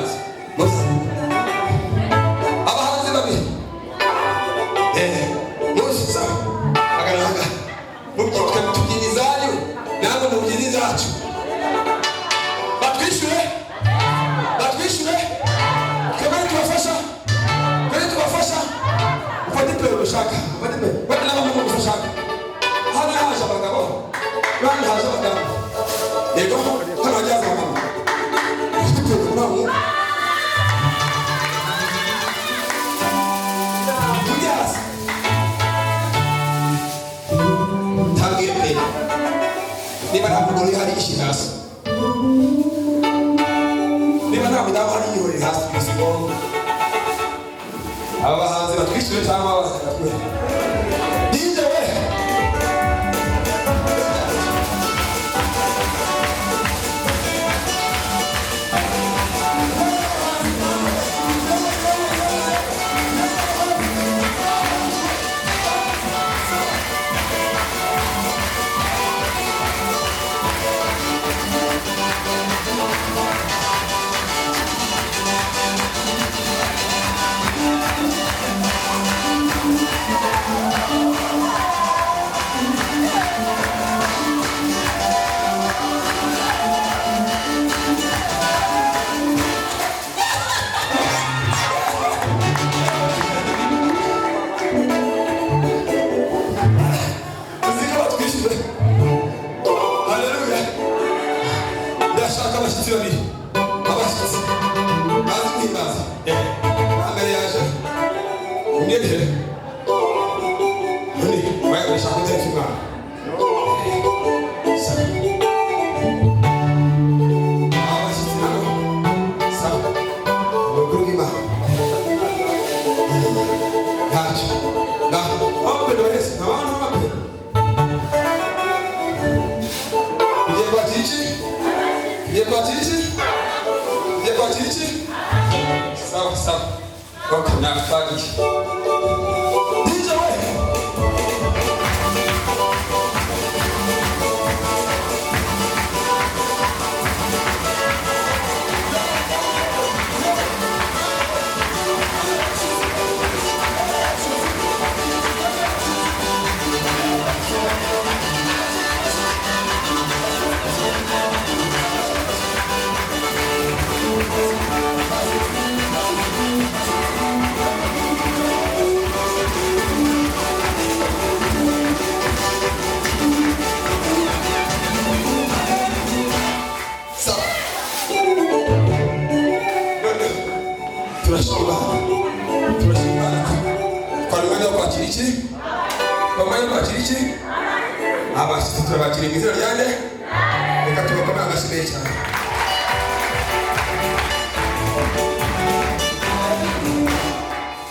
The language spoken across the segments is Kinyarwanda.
abahanzi musa abahanzi babiri musa agaranga mubyitwe tubyinizanyu namwe mubyinizacu batwishure kebari tubafasha ufate pero ushaka ufate n'abahungu ushaka hano haje abagabo hano haje abagabo yego hano hajyaza abagabo ufite pero nawe tujyaza tangiye pero niba nta mugore hari ishi hasi niba nta mudamu hari yihorere hasi kusigongo aba bahanzi batwishyure cyangwa abazakatwe DJ we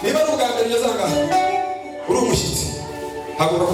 niba n'ubwa mbere ugeze aha ngaha uri umushyitsi haguruka